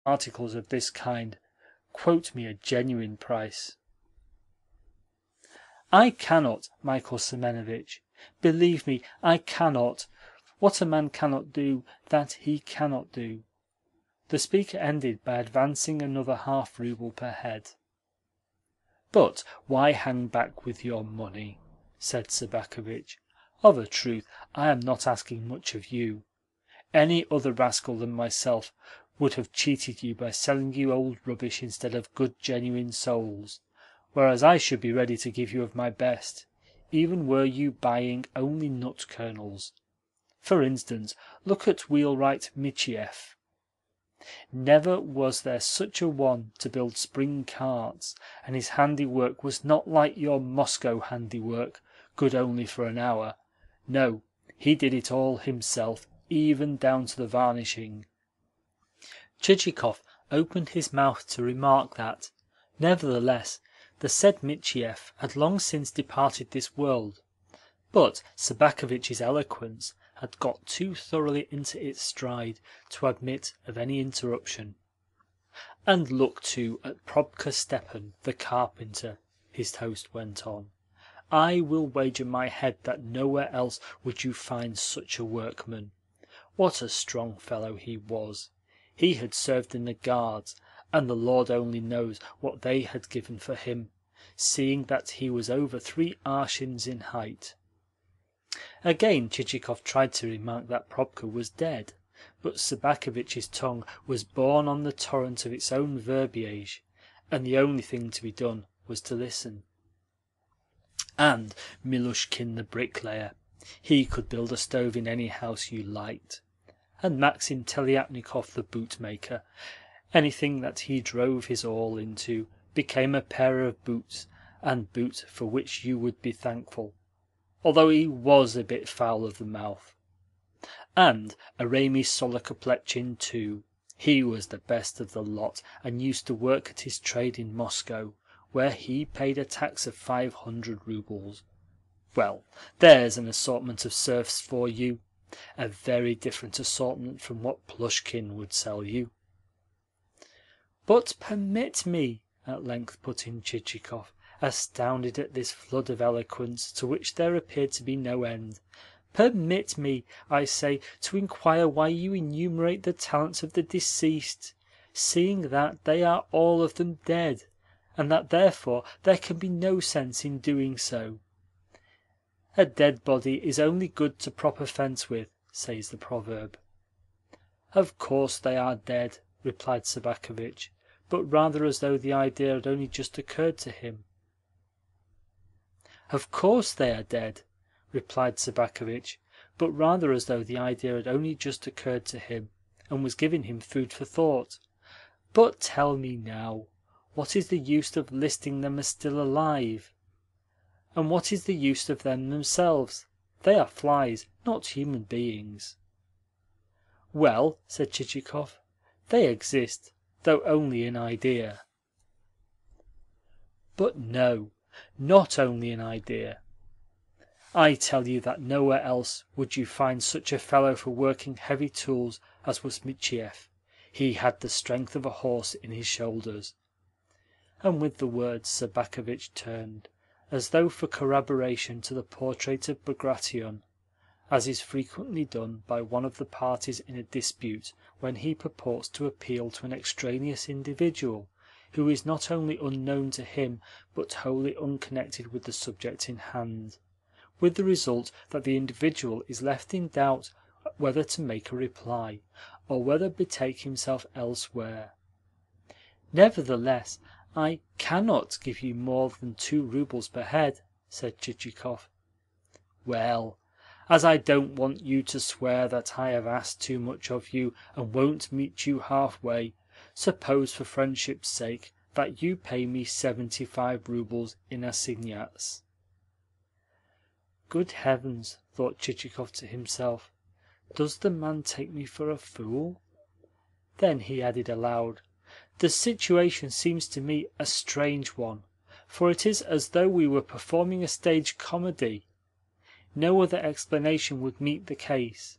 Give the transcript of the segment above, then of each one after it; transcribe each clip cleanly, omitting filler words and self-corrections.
articles of this kind, quote me a genuine price." "I cannot, Michael Semenovitch. Believe me, I cannot. What a man cannot do, that he cannot do." The speaker ended by advancing another half rouble per head. "But why hang back with your money?" said Sobakevitch. "Of a truth, I am not asking much of you. Any other rascal than myself would have cheated you by selling you old rubbish instead of good genuine souls, whereas I should be ready to give you of my best, even were you buying only nut kernels. For instance, look at wheelwright Michiev. Never was there such a one to build spring carts, and his handiwork was not like your Moscow handiwork, good only for an hour. No, he did it all himself, even down to the varnishing." Chichikov opened his mouth to remark that, nevertheless, the said Michiev had long since departed this world, but Sobakevitch's eloquence had got too thoroughly into its stride to admit of any interruption. "And look, too, at Probka Stepan, the carpenter," his host went on. "I will wager my head that nowhere else would you find such a workman. What a strong fellow he was! He had served in the Guards, and the Lord only knows what they had given for him, seeing that he was over 3 arshins in height." Again Chichikov tried to remark that Probka was dead, but Sobakevitch's tongue was borne on the torrent of its own verbiage, and the only thing to be done was to listen. "And Milushkin the bricklayer, he could build a stove in any house you liked. And Maxim Teliatnikov the bootmaker, anything that he drove his awl into became a pair of boots, and boots for which you would be thankful, although he was a bit foul of the mouth. And Arami Solokoplechin too, he was the best of the lot, and used to work at his trade in Moscow, where he paid a tax of 500 roubles. Well, there's an assortment of serfs for you, a very different assortment from what Plushkin would sell you." "But permit me," at length put in Chichikov, astounded at this flood of eloquence to which there appeared to be no end. "Permit me, I say, to inquire why you enumerate the talents of the deceased, seeing that they are all of them dead, and that therefore there can be no sense in doing so. A dead body is only good to prop a fence with, says the proverb." "Of course they are dead," replied Sobakevitch, but rather as though the idea had only just occurred to him. "Of course they are dead," replied Sobakevitch, but rather as though the idea had only just occurred to him, and was giving him food for thought. "But tell me now, what is the use of listing them as still alive? And what is the use of them themselves? They are flies, not human beings." "Well," said Chichikov, "they exist, though only in idea." "But no, not only in idea. I tell you that nowhere else would you find such a fellow for working heavy tools as was Michiev. He had the strength of a horse in his shoulders." And with the words Sobakevitch turned, as though for corroboration to the portrait of Bagration, as is frequently done by one of the parties in a dispute when he purports to appeal to an extraneous individual who is not only unknown to him but wholly unconnected with the subject in hand, with the result that the individual is left in doubt whether to make a reply, or whether betake himself elsewhere. "Nevertheless, I cannot give you more than 2 roubles per head," said Chichikov. "Well, as I don't want you to swear that I have asked too much of you and won't meet you halfway, suppose for friendship's sake that you pay me 75 roubles in assignats." "Good heavens!" thought Chichikov to himself. "Does the man take me for a fool?" Then he added aloud, "The situation seems to me a strange one, for it is as though we were performing a stage comedy. No other explanation would meet the case.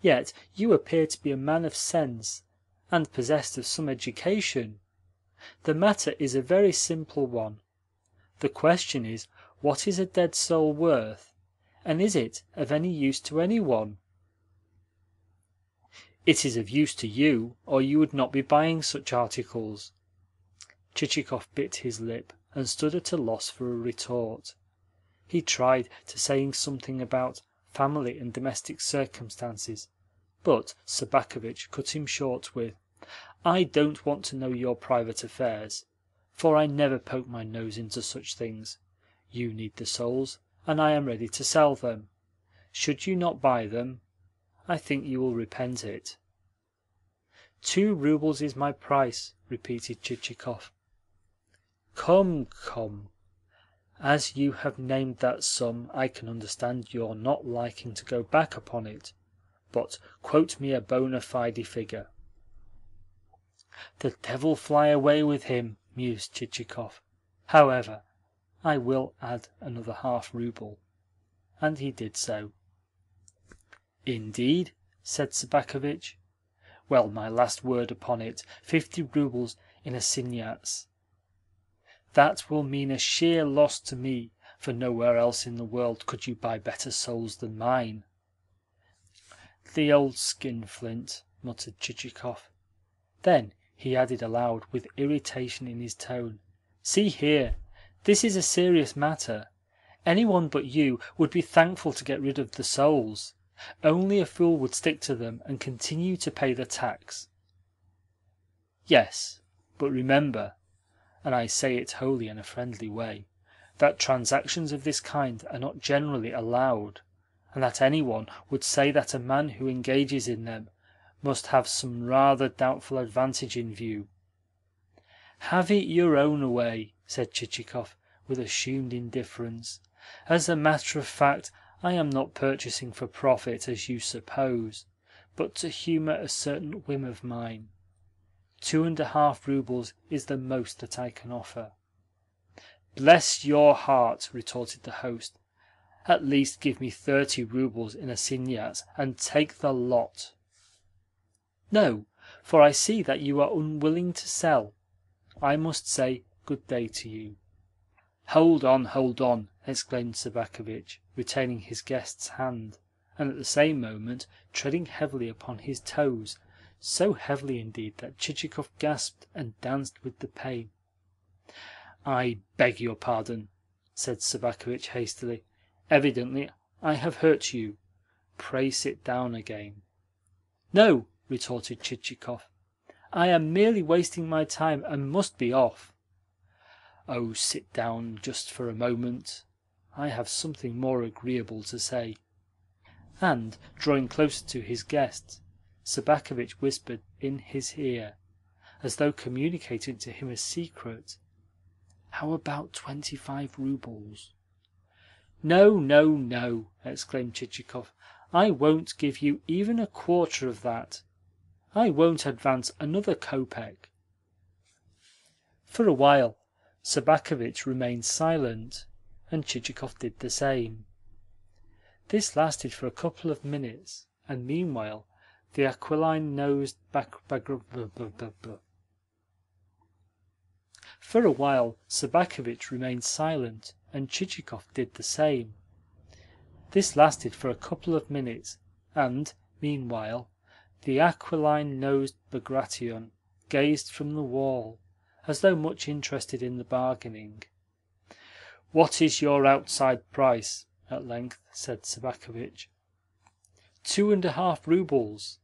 Yet you appear to be a man of sense, and possessed of some education. The matter is a very simple one. The question is, what is a dead soul worth, and is it of any use to any one?" "It is of use to you, or you would not be buying such articles." Chichikov bit his lip and stood at a loss for a retort. He tried to say something about family and domestic circumstances, but Sobakevitch cut him short with, "I don't want to know your private affairs, for I never poke my nose into such things. You need the souls, and I am ready to sell them. Should you not buy them, I think you will repent it." "2 roubles is my price," repeated Chichikov. "Come, come. As you have named that sum, I can understand your not liking to go back upon it. But quote me a bona fide figure." "The devil fly away with him," mused Chichikov. "However, I will add another half-rouble." And he did so. "Indeed?" said Sobakevitch. "Well, my last word upon it, 50 roubles in assignats. That will mean a sheer loss to me, for nowhere else in the world could you buy better souls than mine." "The old skinflint," muttered Chichikov. Then he added aloud, with irritation in his tone, "See here, this is a serious matter. Any one but you would be thankful to get rid of the souls. Only a fool would stick to them and continue to pay the tax." "Yes, but remember, and I say it wholly in a friendly way, that transactions of this kind are not generally allowed, and that any one would say that a man who engages in them must have some rather doubtful advantage in view." "Have it your own way," said Chichikov with assumed indifference. "As a matter of fact, I am not purchasing for profit, as you suppose, but to humour a certain whim of mine. 2.5 roubles is the most that I can offer." "Bless your heart!" retorted the host. "At least give me 30 roubles in assignats, and take the lot." "No, for I see that you are unwilling to sell. I must say good day to you." Hold on!" exclaimed Sobakevitch, retaining his guest's hand, and at the same moment treading heavily upon his toes, so heavily indeed that Chichikov gasped and danced with the pain. "I beg your pardon," said Sobakevitch hastily. "Evidently I have hurt you. Pray sit down again." "No," retorted Chichikov. "I am merely wasting my time, and must be off." "Oh, sit down just for a moment. I have something more agreeable to say." And, drawing closer to his guest, Sobakevitch whispered in his ear, as though communicating to him a secret, "How about 25 roubles?" "No, no, no!" exclaimed Chichikov. "I won't give you even a quarter of that. I won't advance another kopeck." For a while Sobakevitch remained silent, and Chichikov did the same. This lasted for a couple of minutes, and meanwhile the aquiline-nosed For a while Sobakevitch remained silent, and Chichikov did the same. This lasted for a couple of minutes, and meanwhile the aquiline-nosed Bagration gazed from the wall, as though much interested in the bargaining. "What is your outside price?" at length said Sobakevitch. 2.5 roubles.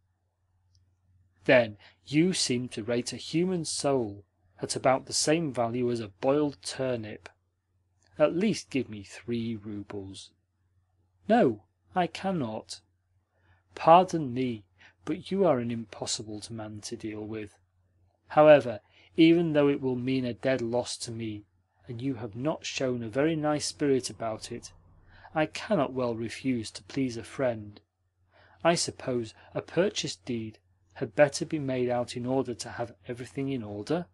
"Then you seem to rate a human soul at about the same value as a boiled turnip. At least give me 3 roubles." "No, I cannot." "Pardon me, but you are an impossible man to deal with. However, even though it will mean a dead loss to me, and you have not shown a very nice spirit about it, I cannot well refuse to please a friend. I suppose a purchase deed had better be made out in order to have everything in order?"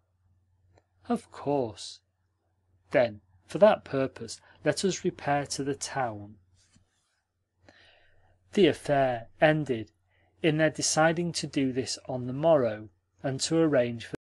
"Of course." "Then, for that purpose, let us repair to the town." The affair ended in their deciding to do this on the morrow, and to arrange for